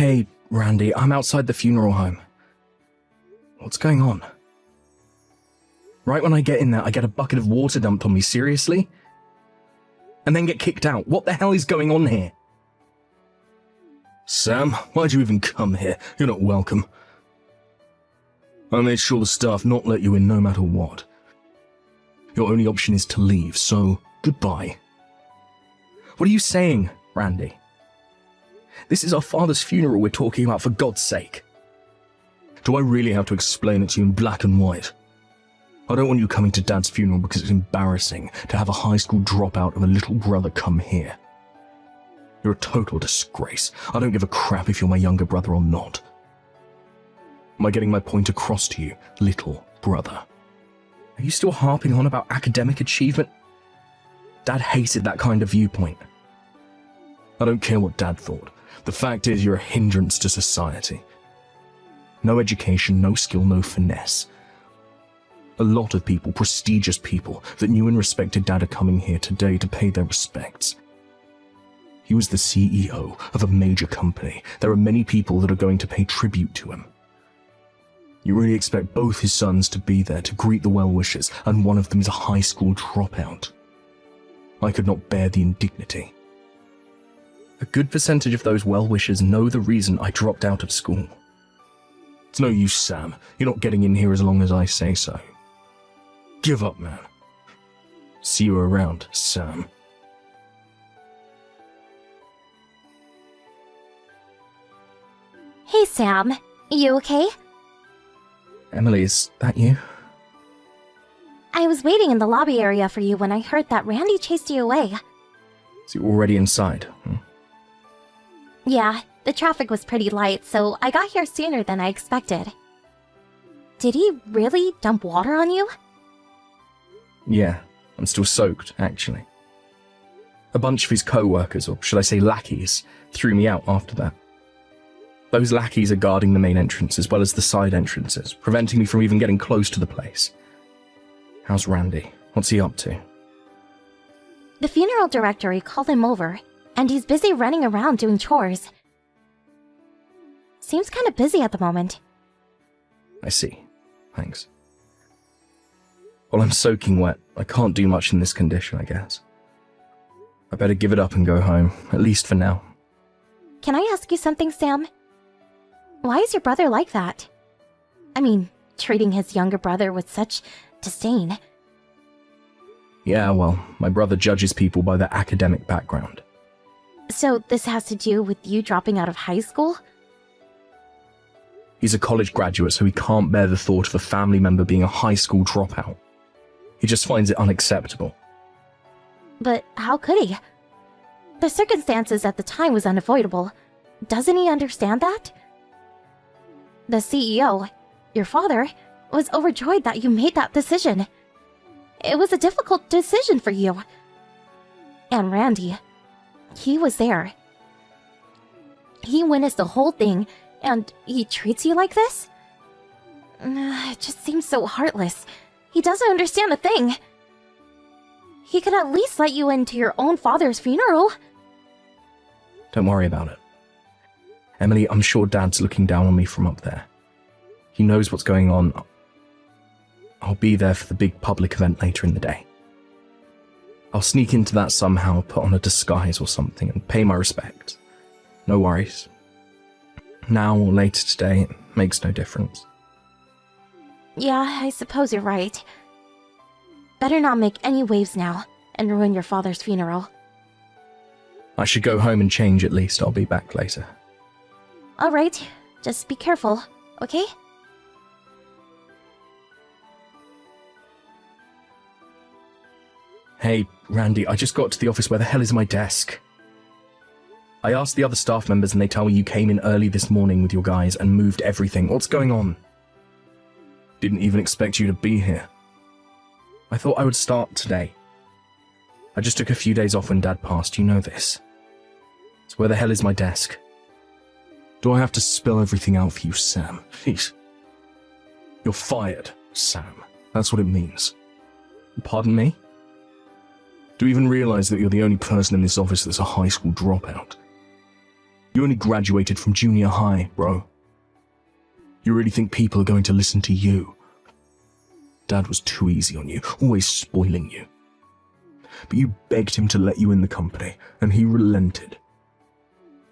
Hey, Randy, I'm outside the funeral home. What's going on? Right when I get in there, I get a bucket of water dumped on me, seriously? And then get kicked out. What the hell is going on here? Sam, why'd you even come here? You're not welcome. I made sure the staff not let you in no matter what. Your only option is to leave, so goodbye. What are you saying, Randy? This is our father's funeral we're talking about, for God's sake. Do I really have to explain it to you in black and white? I don't want you coming to Dad's funeral because it's embarrassing to have a high school dropout of a little brother come here. You're a total disgrace. I don't give a crap if you're my younger brother or not. Am I getting my point across to you, little brother? Are you still harping on about academic achievement? Dad hated that kind of viewpoint. I don't care what Dad thought. The fact is you're a hindrance to society. No education, no skill, no finesse. A lot of people, prestigious people, that knew and respected Dad are coming here today to pay their respects. He was the CEO of a major company. There are many people that are going to pay tribute to him. You really expect both his sons to be there to greet the well-wishers, and one of them is a high school dropout. I could not bear the indignity. A good percentage of those well-wishers know the reason I dropped out of school. It's no use, Sam. You're not getting in here as long as I say so. Give up, man. See you around, Sam. Hey, Sam. You okay? Emily, is that you? I was waiting in the lobby area for you when I heard that Randy chased you away. So you're already inside? Yeah, the traffic was pretty light, so I got here sooner than I expected. Did he really dump water on you? Yeah, I'm still soaked, actually. A bunch of his co-workers, or should I say lackeys, threw me out after that. Those lackeys are guarding the main entrance as well as the side entrances, preventing me from even getting close to the place. How's Randy? What's he up to? The funeral directory called him over, and he's busy running around doing chores. Seems kind of busy at the moment. I see. Thanks. Well, I'm soaking wet. I can't do much in this condition, I guess. I better give it up and go home, at least for now. Can I ask you something, Sam? Why is your brother like that? I mean, treating his younger brother with such disdain. Yeah, well, my brother judges people by their academic background. So this has to do with you dropping out of high school? He's a college graduate, so he can't bear the thought of a family member being a high school dropout. He just finds it unacceptable. But how could he? The circumstances at the time was unavoidable. Doesn't he understand that? The CEO, your father, was overjoyed that you made that decision. It was a difficult decision for you. And Randy, he was there. He witnessed the whole thing, and he treats you like this? It just seems so heartless. He doesn't understand a thing. He could at least let you into your own father's funeral. Don't worry about it. Emily, I'm sure Dad's looking down on me from up there. He knows what's going on. I'll be there for the big public event later in the day. I'll sneak into that somehow, put on a disguise or something, and pay my respects. No worries. Now or later today, it makes no difference. Yeah, I suppose you're right. Better not make any waves now, and ruin your father's funeral. I should go home and change at least. I'll be back later. Alright, just be careful, okay? Hey, Randy, I just got to the office. Where the hell is my desk? I asked the other staff members and they tell me you came in early this morning with your guys and moved everything. What's going on? Didn't even expect you to be here. I thought I would start today. I just took a few days off when Dad passed, you know this. So where the hell is my desk? Do I have to spell everything out for you, Sam? Please. You're fired, Sam. That's what it means. Pardon me? Do you even realize that you're the only person in this office that's a high school dropout? You only graduated from junior high, bro. You really think people are going to listen to you? Dad was too easy on you, always spoiling you. But you begged him to let you in the company, and he relented.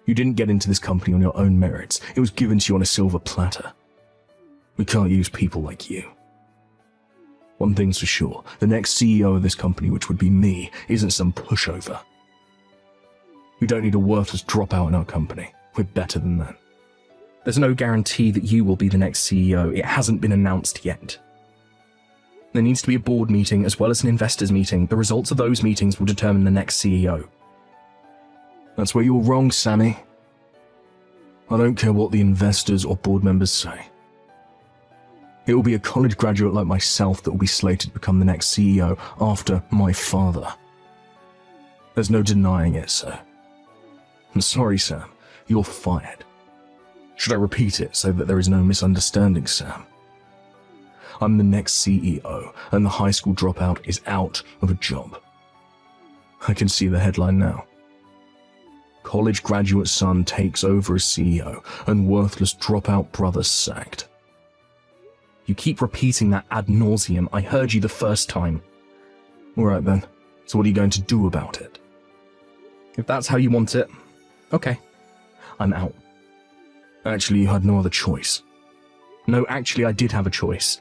You didn't get into this company on your own merits. It was given to you on a silver platter. We can't use people like you. One thing's for sure, the next CEO of this company, which would be me, isn't some pushover. We don't need a worthless dropout in our company. We're better than that. There's no guarantee that you will be the next CEO. It hasn't been announced yet. There needs to be a board meeting as well as an investors meeting. The results of those meetings will determine the next CEO. That's where you're wrong, Sammy. I don't care what the investors or board members say. It will be a college graduate like myself that will be slated to become the next CEO after my father. There's no denying it, sir. I'm sorry, Sam. You're fired. Should I repeat it so that there is no misunderstanding, Sam? I'm the next CEO, and the high school dropout is out of a job. I can see the headline now. College graduate son takes over as CEO, and worthless dropout brother sacked. You keep repeating that ad nauseum. I heard you the first time. Alright then, so what are you going to do about it? If that's how you want it, okay. I'm out. Actually, you had no other choice. No, actually, I did have a choice.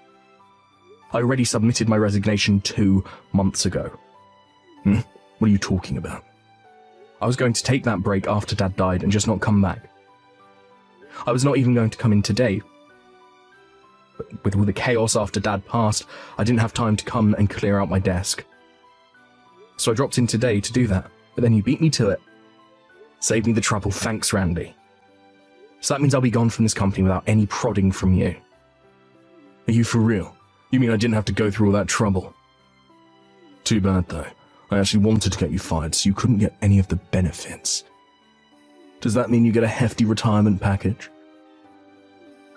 I already submitted my resignation 2 months ago. What are you talking about? I was going to take that break after Dad died and just not come back. I was not even going to come in today. But with all the chaos after Dad passed, I didn't have time to come and clear out my desk. So I dropped in today to do that, but then you beat me to it. Saved me the trouble, thanks, Randy. So that means I'll be gone from this company without any prodding from you. Are you for real? You mean I didn't have to go through all that trouble? Too bad, though. I actually wanted to get you fired, so you couldn't get any of the benefits. Does that mean you get a hefty retirement package?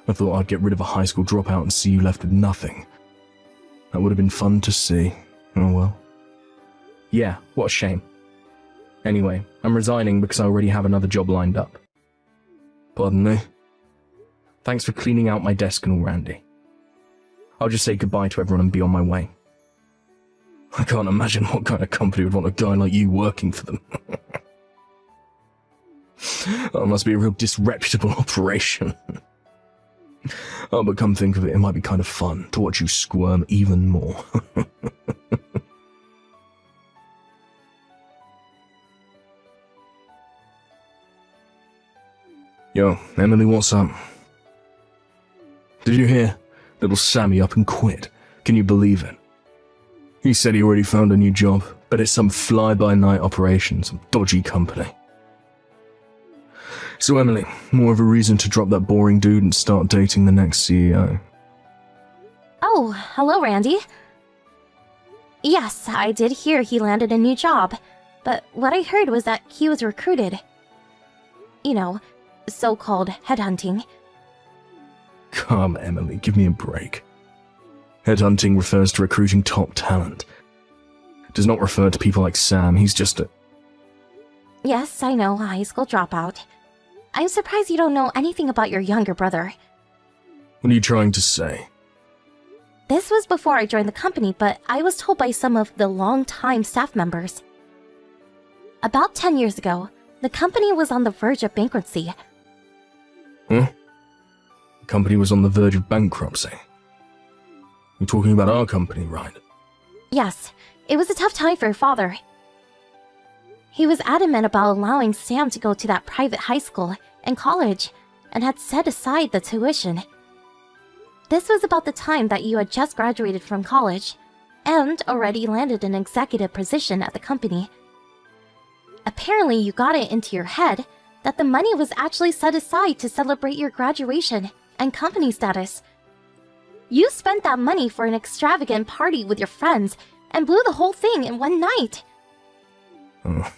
I thought I'd get rid of a high school dropout and see you left with nothing. That would have been fun to see. Oh well. Yeah, what a shame. Anyway, I'm resigning because I already have another job lined up. Pardon me? Thanks for cleaning out my desk and all, Randy. I'll just say goodbye to everyone and be on my way. I can't imagine what kind of company would want a guy like you working for them. That must be a real disreputable operation. Oh, but come think of it, it might be kind of fun to watch you squirm even more. Yo, Emily, what's up? Did you hear? Little Sammy up and quit. Can you believe it? He said he already found a new job, but it's some fly-by-night operation, some dodgy company. So Emily, more of a reason to drop that boring dude and start dating the next CEO. Oh, hello, Randy. Yes, I did hear he landed a new job, but what I heard was that he was recruited. You know, so-called headhunting. Come, Emily, give me a break. Headhunting refers to recruiting top talent. It does not refer to people like Sam, he's just a... Yes, I know, a high school dropout. I'm surprised you don't know anything about your younger brother. What are you trying to say? This was before I joined the company, but I was told by some of the long-time staff members. About 10 years ago, the company was on the verge of bankruptcy. Huh? The company was on the verge of bankruptcy? You're talking about our company, right? Yes, it was a tough time for your father. He was adamant about allowing Sam to go to that private high school and college, and had set aside the tuition. This was about the time that you had just graduated from college, and already landed an executive position at the company. Apparently, you got it into your head that the money was actually set aside to celebrate your graduation and company status. You spent that money for an extravagant party with your friends and blew the whole thing in one night. Oh,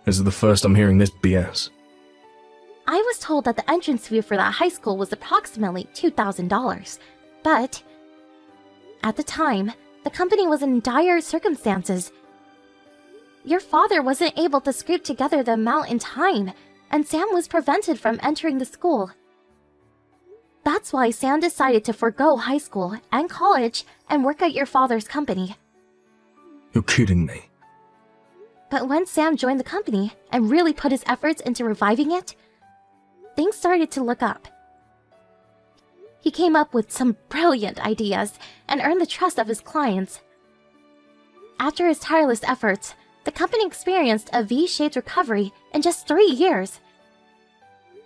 this is the first I'm hearing this BS. I was told that the entrance fee for that high school was approximately $2,000, but at the time, the company was in dire circumstances. Your father wasn't able to scrape together the amount in time, and Sam was prevented from entering the school. That's why Sam decided to forgo high school and college and work at your father's company. You're kidding me. But when Sam joined the company and really put his efforts into reviving it, things started to look up. He came up with some brilliant ideas and earned the trust of his clients. After his tireless efforts, the company experienced a V-shaped recovery in just 3 years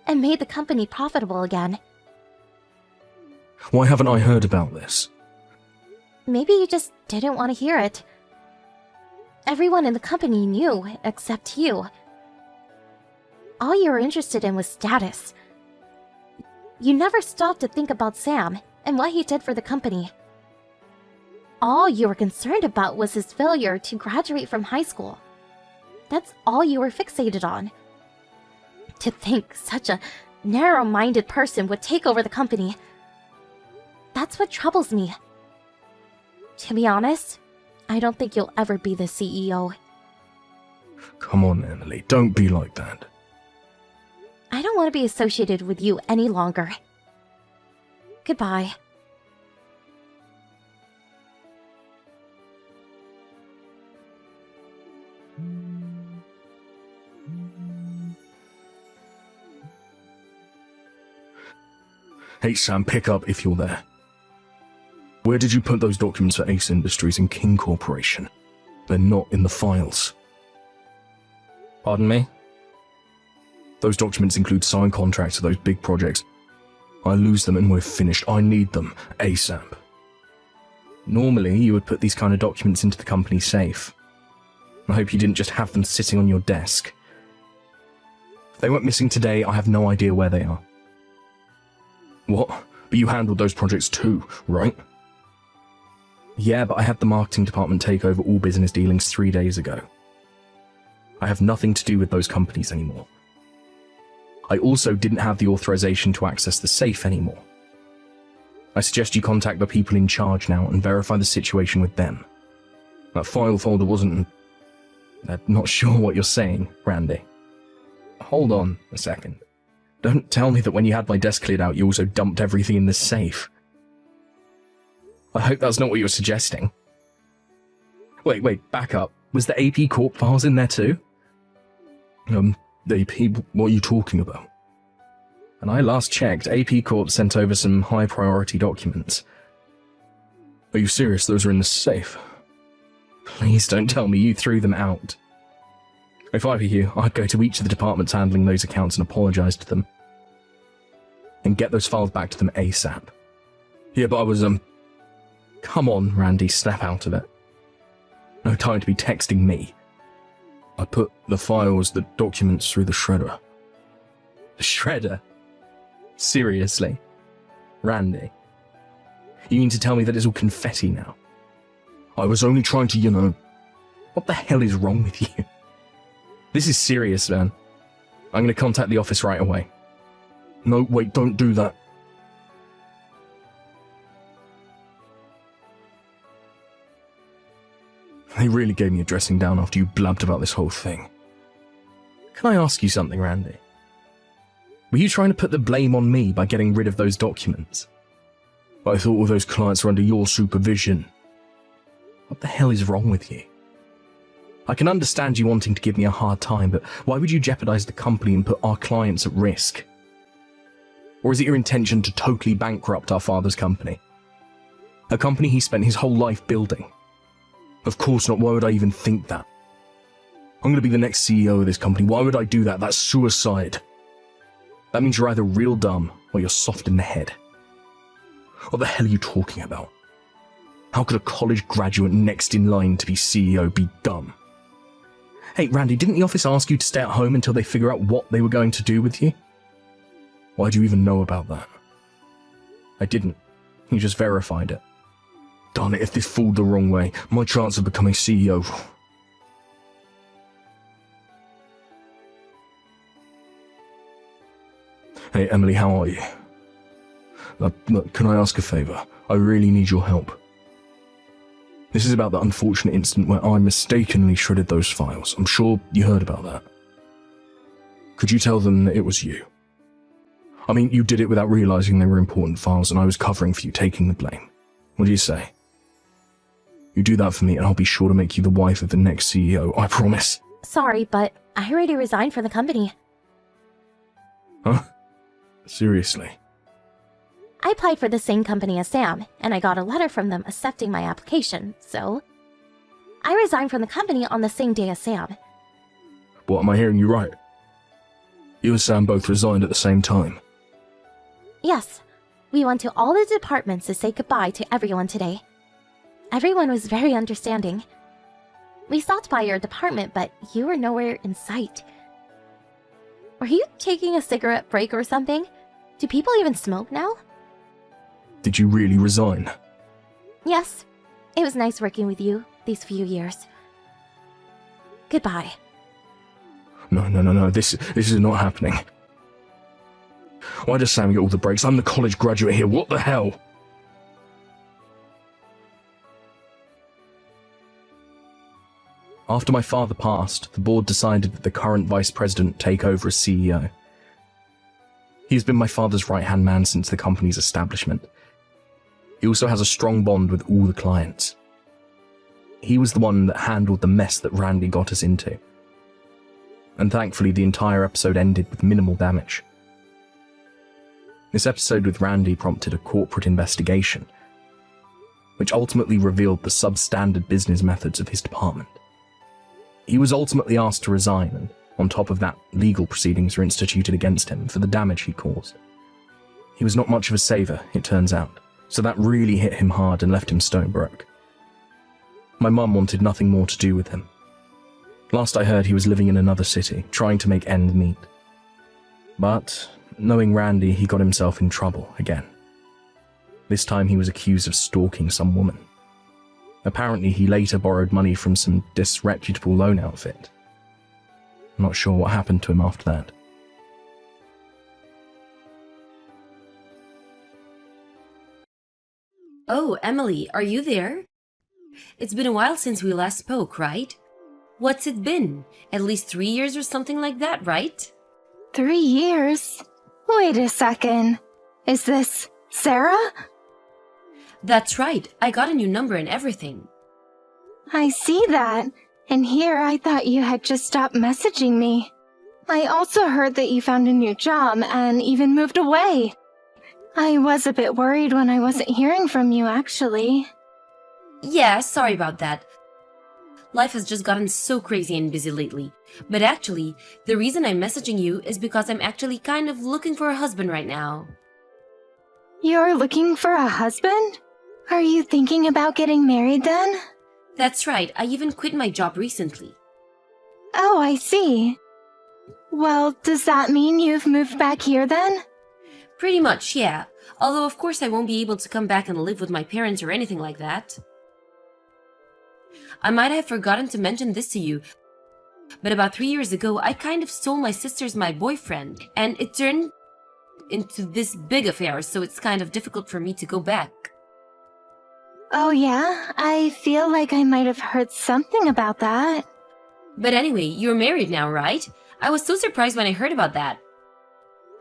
and made the company profitable again. Why haven't I heard about this? Maybe you just didn't want to hear it. Everyone in the company knew except you. All you were interested in was status. You never stopped to think about Sam and what he did for the company. All you were concerned about was his failure to graduate from high school. That's all you were fixated on. To think such a narrow-minded person would take over the company. That's what troubles me. To be honest, I don't think you'll ever be the CEO. Come on, Emily, don't be like that. I don't want to be associated with you any longer. Goodbye. Hey Sam, pick up if you're there. Where did you put those documents for Ace Industries and King Corporation? They're not in the files. Pardon me? Those documents include signed contracts for those big projects. I lose them and we're finished. I need them ASAP. Normally, you would put these kind of documents into the company safe. I hope you didn't just have them sitting on your desk. If they went missing today, I have no idea where they are. What? But you handled those projects too, right? Yeah, but I had the marketing department take over all business dealings 3 days ago. I have nothing to do with those companies anymore. I also didn't have the authorization to access the safe anymore. I suggest you contact the people in charge now and verify the situation with them. That file folder wasn't... I'm not sure what you're saying, Randy. Hold on a second. Don't tell me that when you had my desk cleared out, you also dumped everything in the safe. I hope that's not what you're suggesting. Wait, back up. Was the AP Corp files in there too? AP, what are you talking about? When I last checked, AP Corp sent over some high-priority documents. Are you serious? Those are in the safe? Please don't tell me you threw them out. If I were you, I'd go to each of the departments handling those accounts and apologize to them. And get those files back to them ASAP. Yeah, but I was, Come on, Randy, snap out of it. No time to be texting me. I put the files, the documents through the shredder. The shredder? Seriously? Randy? You mean to tell me that it's all confetti now? I was only trying to, What the hell is wrong with you? This is serious, man. I'm going to contact the office right away. No, wait, don't do that. They really gave me a dressing down after you blabbed about this whole thing. Can I ask you something, Randy? Were you trying to put the blame on me by getting rid of those documents? I thought all those clients were under your supervision. What the hell is wrong with you? I can understand you wanting to give me a hard time, but why would you jeopardize the company and put our clients at risk? Or is it your intention to totally bankrupt our father's company? A company he spent his whole life building. Of course not. Why would I even think that? I'm going to be the next CEO of this company. Why would I do that? That's suicide. That means you're either real dumb or you're soft in the head. What the hell are you talking about? How could a college graduate next in line to be CEO be dumb? Hey, Randy, didn't the office ask you to stay at home until they figure out what they were going to do with you? Why do you even know about that? I didn't. You just verified it. Darn it, if this fooled the wrong way, my chance of becoming CEO... Hey, Emily, how are you? Look, can I ask a favour? I really need your help. This is about the unfortunate incident where I mistakenly shredded those files. I'm sure you heard about that. Could you tell them that it was you? I mean, you did it without realizing they were important files and I was covering for you, taking the blame. What do you say? You do that for me and I'll be sure to make you the wife of the next CEO, I promise. Sorry, but I already resigned from the company. Huh? Seriously? I applied for the same company as Sam, and I got a letter from them accepting my application, so I resigned from the company on the same day as Sam. What, am I hearing you right? You and Sam both resigned at the same time. Yes, we went to all the departments to say goodbye to everyone today. Everyone was very understanding. We stopped by your department, but you were nowhere in sight. Were you taking a cigarette break or something? Do people even smoke now? Did you really resign? Yes, it was nice working with you these few years. Goodbye. No, this is not happening. Why does Sam get all the breaks? I'm the college graduate here, what the hell? After my father passed, the board decided that the current vice president take over as CEO. He's been my father's right-hand man since the company's establishment. He also has a strong bond with all the clients. He was the one that handled the mess that Randy got us into. And thankfully, the entire episode ended with minimal damage. This episode with Randy prompted a corporate investigation, which ultimately revealed the substandard business methods of his department. He was ultimately asked to resign, and on top of that, legal proceedings were instituted against him for the damage he caused. He was not much of a saver, it turns out, so that really hit him hard and left him stone broke. My mum wanted nothing more to do with him. Last I heard, he was living in another city, trying to make ends meet. But, knowing Randy, he got himself in trouble again. This time he was accused of stalking some woman. Apparently, he later borrowed money from some disreputable loan outfit. I'm not sure what happened to him after that. Oh, Emily, are you there? It's been a while since we last spoke, right? What's it been? At least 3 years or something like that, right? 3 years? Wait a second. Is this Sarah? That's right. I got a new number and everything. I see that. And here I thought you had just stopped messaging me. I also heard that you found a new job and even moved away. I was a bit worried when I wasn't hearing from you, actually. Yeah, sorry about that. Life has just gotten so crazy and busy lately. But actually, the reason I'm messaging you is because I'm actually kind of looking for a husband right now. You're looking for a husband? Are you thinking about getting married then? That's right, I even quit my job recently. Oh, I see. Well, does that mean you've moved back here then? Pretty much, yeah. Although of course I won't be able to come back and live with my parents or anything like that. I might have forgotten to mention this to you, but about 3 years ago I kind of stole my sister's boyfriend, and it turned into this big affair, so it's kind of difficult for me to go back. Oh yeah? I feel like I might have heard something about that. But anyway, you're married now, right? I was so surprised when I heard about that.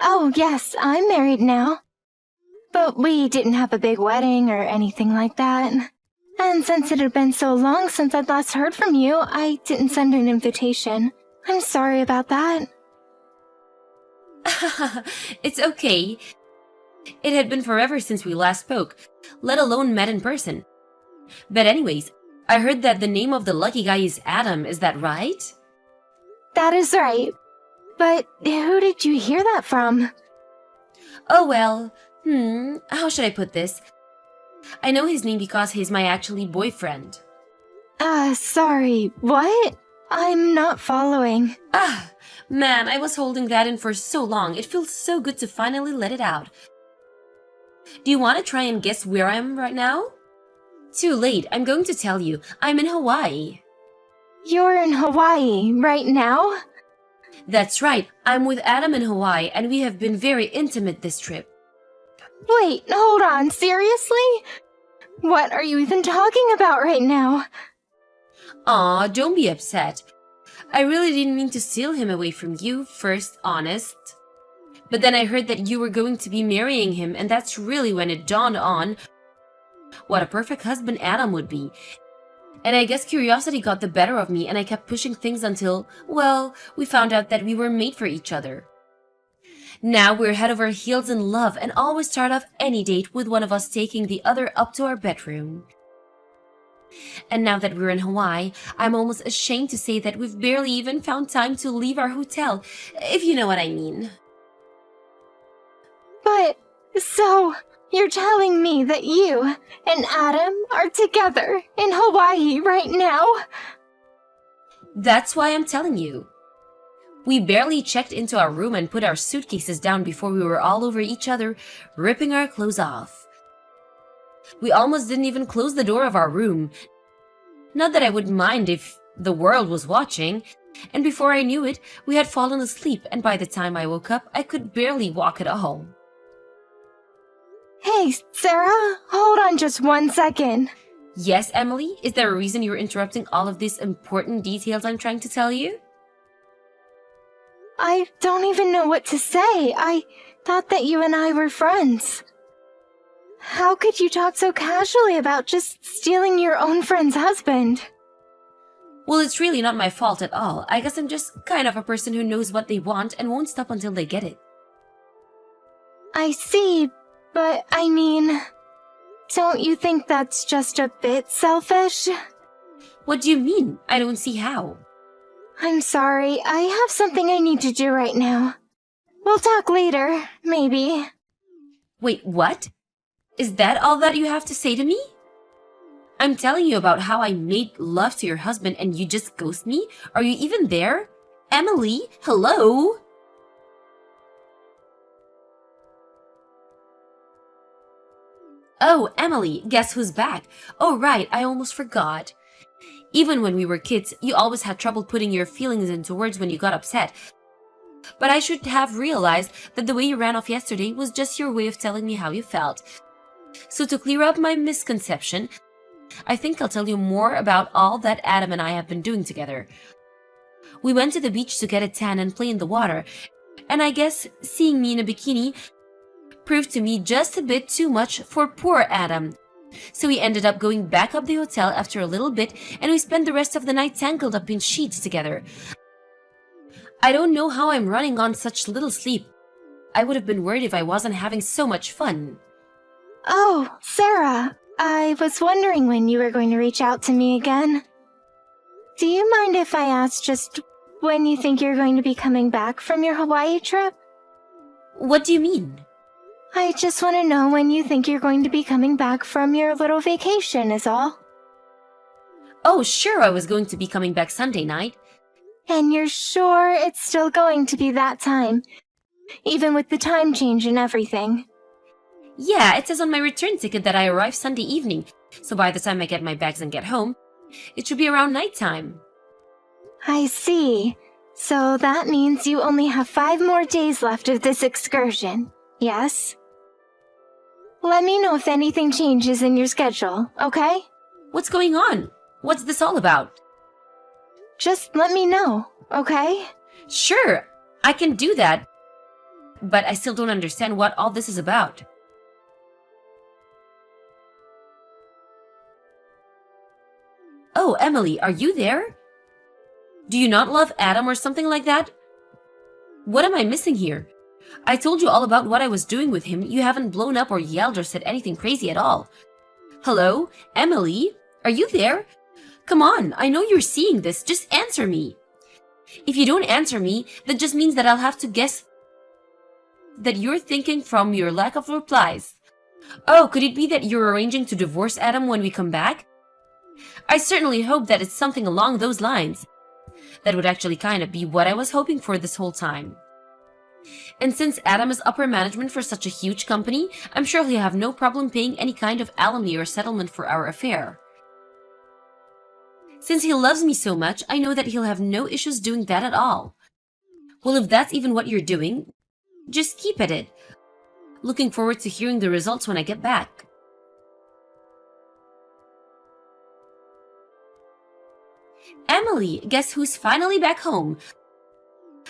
Oh yes, I'm married now. But we didn't have a big wedding or anything like that. And since it had been so long since I'd last heard from you, I didn't send an invitation. I'm sorry about that. It's okay. It had been forever since we last spoke, let alone met in person. But anyways, I heard that the name of the lucky guy is Adam, is that right? That is right. But who did you hear that from? Oh well, how should I put this? I know his name because he's my actually boyfriend. Sorry, what? I'm not following. Man, I was holding that in for so long. It feels so good to finally let it out. Do you want to try and guess where I am right now? Too late, I'm going to tell you. I'm in Hawaii. You're in Hawaii right now? That's right, I'm with Adam in Hawaii and we have been very intimate this trip. Wait, hold on, seriously? What are you even talking about right now? Aw, don't be upset. I really didn't mean to steal him away from you, first, honest. But then I heard that you were going to be marrying him, and that's really when it dawned on what a perfect husband Adam would be. And I guess curiosity got the better of me, and I kept pushing things until, well, we found out that we were made for each other. Now we're head over heels in love and always start off any date with one of us taking the other up to our bedroom. And now that we're in Hawaii, I'm almost ashamed to say that we've barely even found time to leave our hotel, if you know what I mean. But, so, you're telling me that you and Adam are together in Hawaii right now? That's why I'm telling you. We barely checked into our room and put our suitcases down before we were all over each other, ripping our clothes off. We almost didn't even close the door of our room. Not that I would mind if the world was watching, and before I knew it, we had fallen asleep, and by the time I woke up, I could barely walk at all. Hey, Sarah, hold on just 1 second. Yes, Emily? Is there a reason you're interrupting all of these important details I'm trying to tell you? I don't even know what to say. I thought that you and I were friends. How could you talk so casually about just stealing your own friend's husband? Well, it's really not my fault at all. I guess I'm just kind of a person who knows what they want and won't stop until they get it. I see, but I mean, don't you think that's just a bit selfish? What do you mean? I don't see how. I'm sorry, I have something I need to do right now. We'll talk later, maybe. Wait, what? Is that all that you have to say to me? I'm telling you about how I made love to your husband and you just ghost me? Are you even there? Emily, hello? Oh, Emily, guess who's back? Oh, right, I almost forgot. Even when we were kids, you always had trouble putting your feelings into words when you got upset. But I should have realized that the way you ran off yesterday was just your way of telling me how you felt. So to clear up my misconception, I think I'll tell you more about all that Adam and I have been doing together. We went to the beach to get a tan and play in the water, and I guess seeing me in a bikini proved to me just a bit too much for poor Adam. So we ended up going back up the hotel after a little bit, and we spent the rest of the night tangled up in sheets together. I don't know how I'm running on such little sleep. I would have been worried if I wasn't having so much fun. Oh, Sarah, I was wondering when you were going to reach out to me again. Do you mind if I ask just when you think you're going to be coming back from your Hawaii trip? What do you mean? I just want to know when you think you're going to be coming back from your little vacation is all. Oh, sure, I was going to be coming back Sunday night. And you're sure it's still going to be that time, even with the time change and everything? Yeah, it says on my return ticket that I arrive Sunday evening, so by the time I get my bags and get home, it should be around nighttime. I see. So that means you only have 5 more days left of this excursion, yes? Let me know if anything changes in your schedule, okay? What's going on? What's this all about? Just let me know, okay? Sure, I can do that. But I still don't understand what all this is about. Oh, Emily, are you there? Do you not love Adam or something like that? What am I missing here? I told you all about what I was doing with him. You haven't blown up or yelled or said anything crazy at all. Hello? Emily? Are you there? Come on, I know you're seeing this. Just answer me. If you don't answer me, that just means that I'll have to guess that you're thinking from your lack of replies. Oh, could it be that you're arranging to divorce Adam when we come back? I certainly hope that it's something along those lines. That would actually kind of be what I was hoping for this whole time. And since Adam is upper management for such a huge company, I'm sure he'll have no problem paying any kind of alimony or settlement for our affair. Since he loves me so much, I know that he'll have no issues doing that at all. Well, if that's even what you're doing, just keep at it. Looking forward to hearing the results when I get back. Emily! Emily, guess who's finally back home?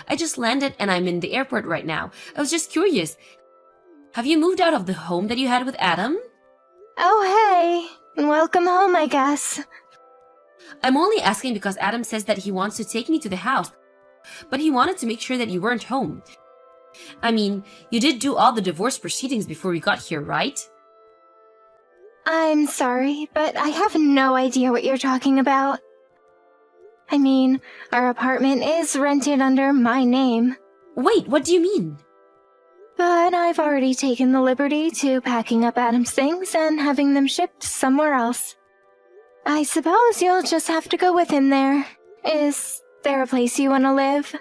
I just landed and I'm in the airport right now. I was just curious. Have you moved out of the home that you had with Adam? Oh, hey. Welcome home, I guess. I'm only asking because Adam says that he wants to take me to the house, but he wanted to make sure that you weren't home. I mean, you did do all the divorce proceedings before we got here, right? I'm sorry, but I have no idea what you're talking about. I mean, our apartment is rented under my name. Wait, what do you mean? But I've already taken the liberty to packing up Adam's things and having them shipped somewhere else. I suppose you'll just have to go with him there. Is there a place you want to live?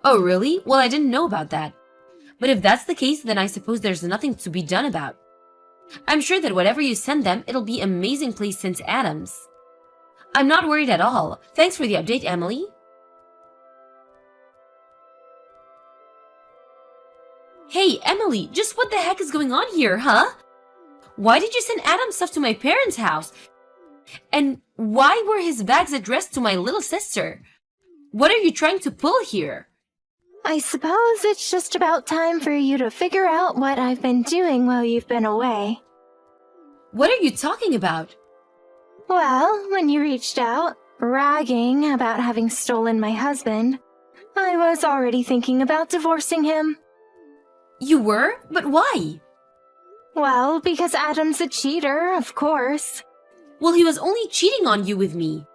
Oh, really? Well, I didn't know about that. But if that's the case, then I suppose there's nothing to be done about. I'm sure that whatever you send them, it'll be an amazing place since Adam's. I'm not worried at all. Thanks for the update, Emily. Hey, Emily, just what the heck is going on here, huh? Why did you send Adam's stuff to my parents' house? And why were his bags addressed to my little sister? What are you trying to pull here? I suppose it's just about time for you to figure out what I've been doing while you've been away. What are you talking about? Well, when you reached out, bragging about having stolen my husband, I was already thinking about divorcing him. You were? But why? Well, because Adam's a cheater, of course. Well, he was only cheating on you with me.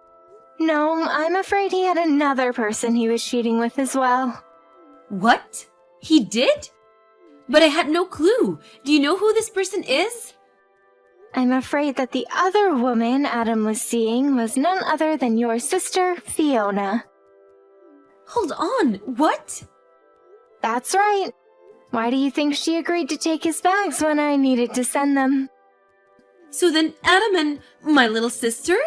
No, I'm afraid he had another person he was cheating with as well. What? He did? But I had no clue. Do you know who this person is? I'm afraid that the other woman Adam was seeing was none other than your sister, Fiona. Hold on, what? That's right. Why do you think she agreed to take his bags when I needed to send them? So then Adam and my little sister?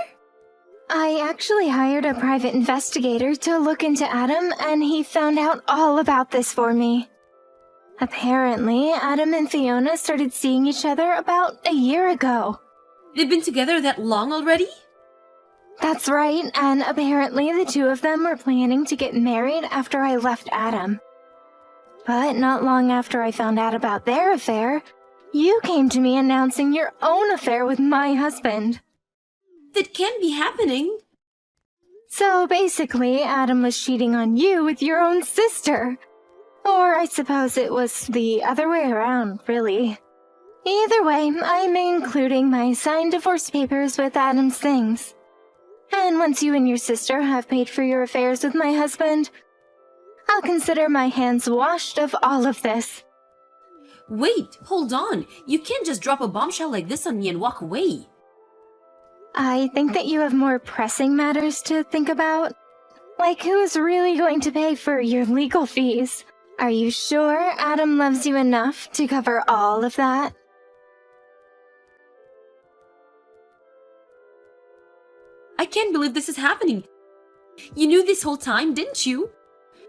I actually hired a private investigator to look into Adam, and he found out all about this for me. Apparently, Adam and Fiona started seeing each other about a year ago. They've been together that long already? That's right, and apparently the two of them were planning to get married after I left Adam. But not long after I found out about their affair, you came to me announcing your own affair with my husband. That can't be happening. So basically, Adam was cheating on you with your own sister. Or I suppose it was the other way around, really. Either way, I'm including my signed divorce papers with Adam's things. And once you and your sister have paid for your affairs with my husband, I'll consider my hands washed of all of this. Wait, hold on. You can't just drop a bombshell like this on me and walk away. I think that you have more pressing matters to think about. Like who's really going to pay for your legal fees? Are you sure Adam loves you enough to cover all of that? I can't believe this is happening. You knew this whole time, didn't you?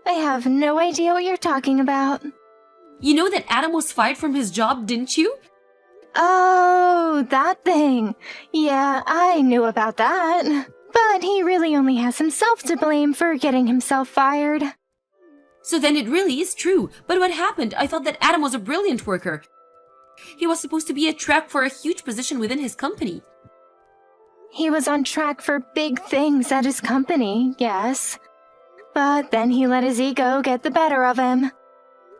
I have no idea what you're talking about. You know that Adam was fired from his job, didn't you? Oh, that thing. Yeah, I knew about that. But he really only has himself to blame for getting himself fired. So then it really is true. But what happened? I thought that Adam was a brilliant worker. He was supposed to be a track for a huge position within his company. He was on track for big things at his company, yes. But then he let his ego get the better of him.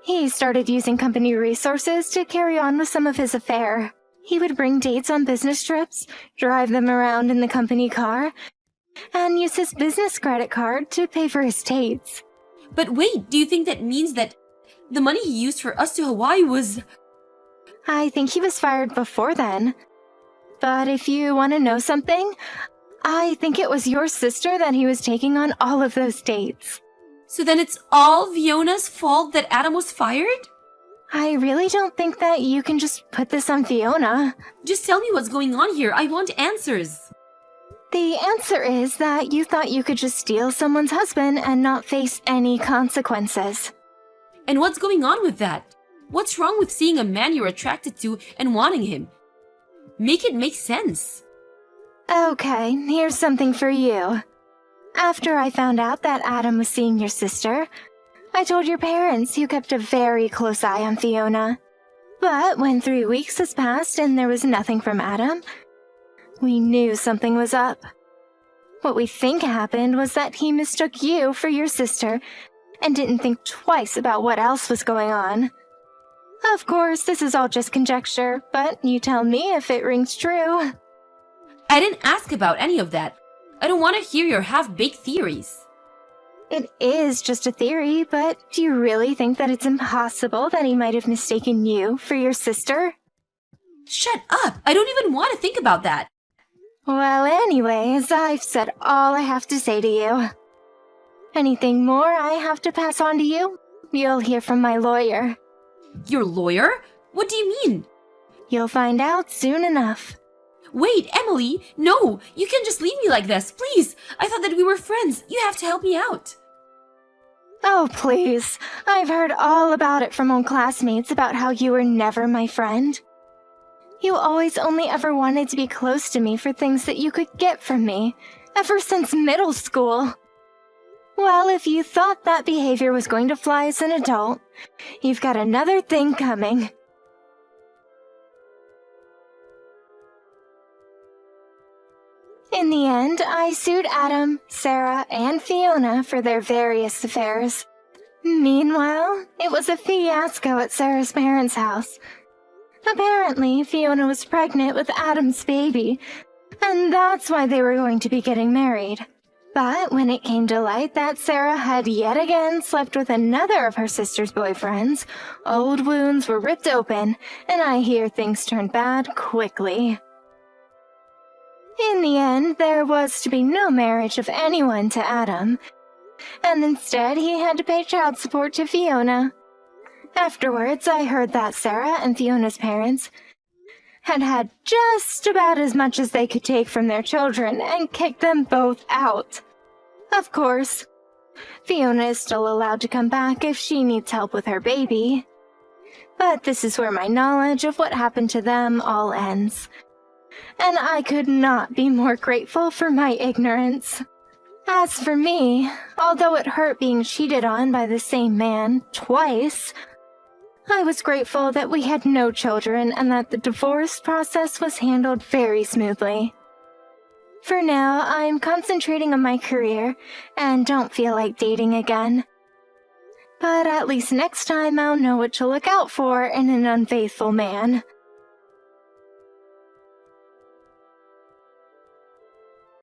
He started using company resources to carry on with some of his affair. He would bring dates on business trips, drive them around in the company car, and use his business credit card to pay for his dates. But wait, do you think that means that the money he used for us to Hawaii was... I think he was fired before then. But if you want to know something, I think it was your sister that he was taking on all of those dates. So then it's all Fiona's fault that Adam was fired? I really don't think that you can just put this on Fiona. Just tell me what's going on here. I want answers. The answer is that you thought you could just steal someone's husband and not face any consequences. And what's going on with that? What's wrong with seeing a man you're attracted to and wanting him? Make it make sense. Okay, here's something for you. After I found out that Adam was seeing your sister, I told your parents, who kept a very close eye on Fiona. But when 3 weeks has passed and there was nothing from Adam, we knew something was up. What we think happened was that he mistook you for your sister and didn't think twice about what else was going on. Of course, this is all just conjecture, but you tell me if it rings true. I didn't ask about any of that. I don't want to hear your half-baked theories. It is just a theory, but do you really think that it's impossible that he might have mistaken you for your sister? Shut up! I don't even want to think about that. Well, anyways, I've said all I have to say to you. Anything more I have to pass on to you, you'll hear from my lawyer. Your lawyer? What do you mean? You'll find out soon enough. Wait, Emily! No! You can't just leave me like this, please! I thought that we were friends. You have to help me out. Oh, please. I've heard all about it from old classmates about how you were never my friend. You always only ever wanted to be close to me for things that you could get from me, ever since middle school. Well, if you thought that behavior was going to fly as an adult, you've got another thing coming. In the end, I sued Adam, Sarah, and Fiona for their various affairs. Meanwhile, it was a fiasco at Sarah's parents' house. Apparently, Fiona was pregnant with Adam's baby, and that's why they were going to be getting married. But when it came to light that Sarah had yet again slept with another of her sister's boyfriends, old wounds were ripped open, and I hear things turned bad quickly. In the end, there was to be no marriage of anyone to Adam, and instead he had to pay child support to Fiona. Afterwards, I heard that Sarah and Fiona's parents had had just about as much as they could take from their children and kicked them both out. Of course, Fiona is still allowed to come back if she needs help with her baby. But this is where my knowledge of what happened to them all ends. And I could not be more grateful for my ignorance. As for me, although it hurt being cheated on by the same man twice, I was grateful that we had no children and that the divorce process was handled very smoothly. For now, I'm concentrating on my career and don't feel like dating again. But at least next time I'll know what to look out for in an unfaithful man.